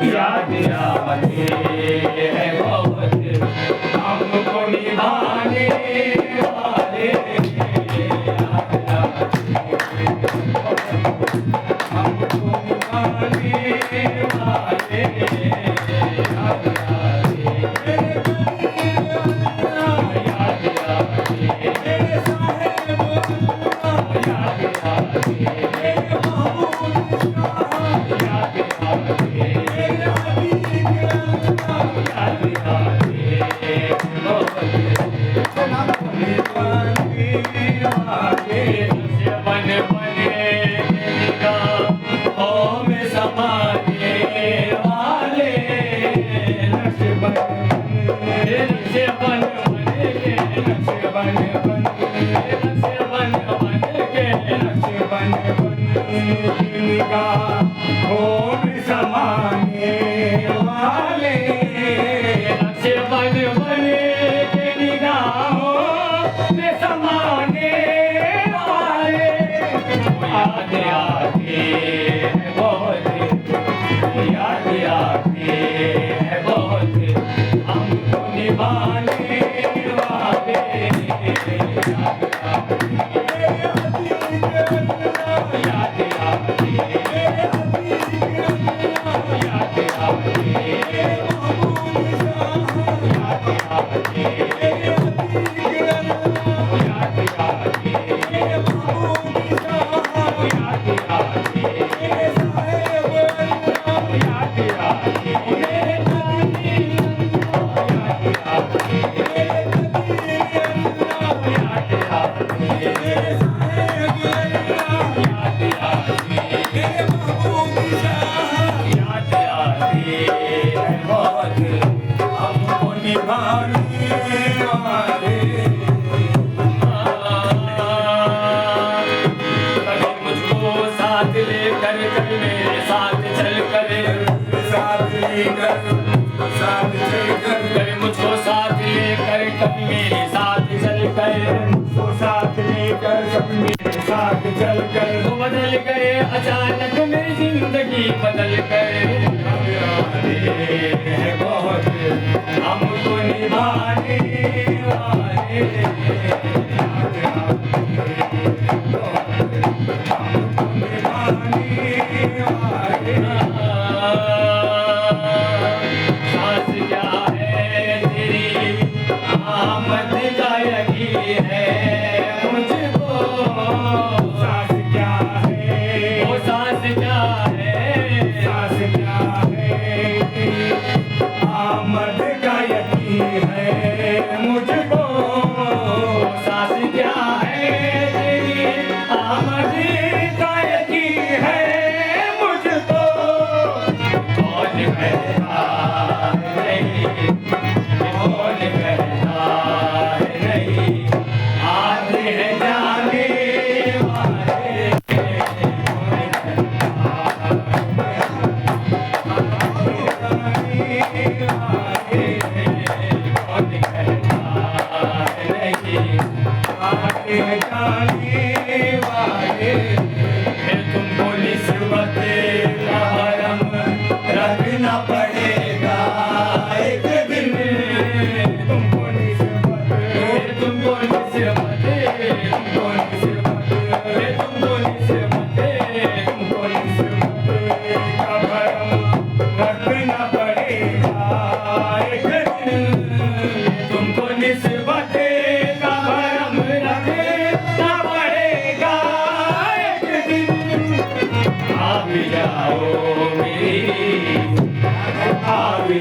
याद आते हैं बहुत हमको निभाने वाले, याद आते हमको निभाने वाले, याद आते याद आते मेरे साहेब, याद आते मुझको साथ लेकर कभी मेरे साथ चल कर, साथ लेकर कभी मेरे साथ चल कर, वो बदल गए अचानक मेरी जिंदगी बदल गए, बहुत हमको निभाने वाले, हमको निभाने वाले।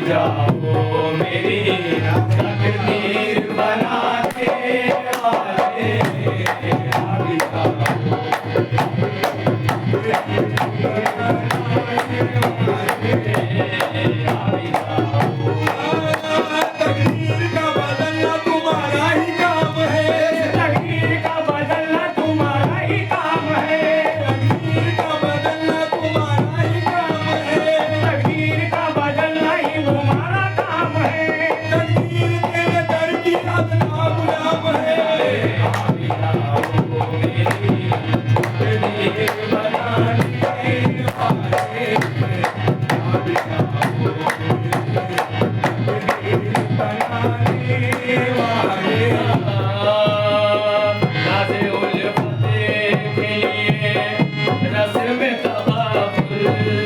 जाओ मेरी तकदीर बनाने वाले, तकदीर का बदलना तुम्हारा ही काम है, तकदीर का बदलना तुम्हारा ही काम है, तकदीर का बदलना तुम्हारा ही काम है, तकदीर का बदलना ही तुम्हारा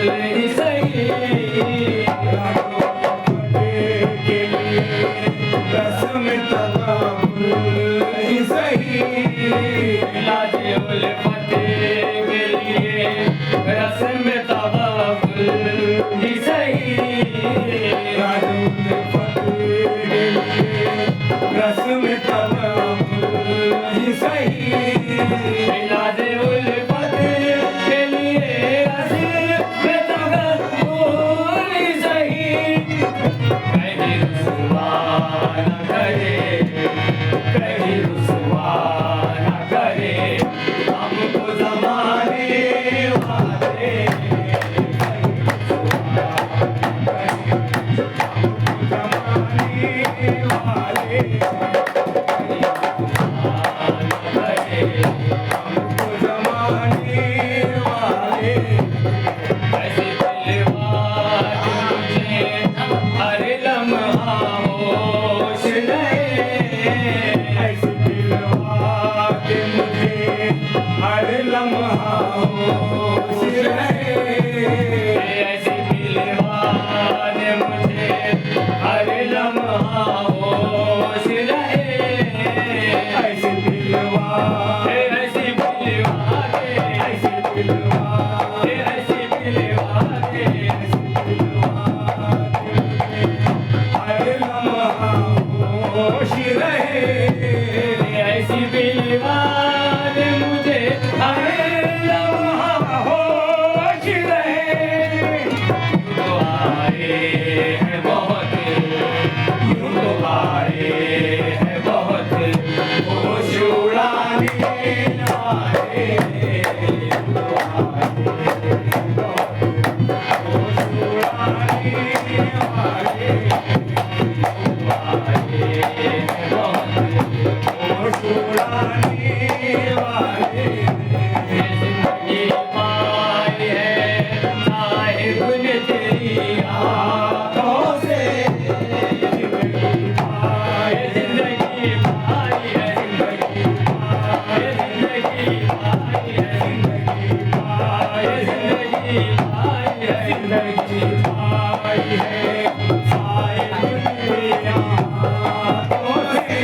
ही सही के लिए रस्म तवाफुल ही सही लाजे उल्फत के लिए रस्म तवाफुल ही सही रस्म तवाफुल ही सही लाजे उल्फत के लिए रस्म तवाफुल ही सही कहीं रुसवा न करे कहीं रुसवा न करे हमको ज़माने वाले ऐसे दिलवार मुझे हर लम्हा होश रहे ऐसी दिलवार मुझे हर लम्हा होश रहे ऐसे दिलवार मुझे हर लम्हा होश रहे ऐसी दिलवार ऐसी दिलवार ऐसी दिलवार ऐसी दिलवार हर लम्हा होश रहे ऐसी दिलवार मुझे हर लम्हा होश रहे तो आए हैं बहुत यूं तो आए हैं बहुत होश उड़ाने वाले जिंदगी पाई है साहिब ने तेरी आँखों से जिंदगी पाई है जिंदगी पाई है जिंदगी पाई है जिंदगी पाई है जिंदगी पाई है जिंदगी पाई है जिंदगी पाई है साहिब ने आँखों से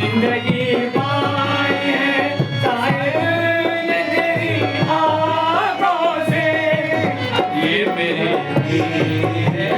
जिंदगी पाई है साहिब ने तेरी आँखों से ये मेरे दिल है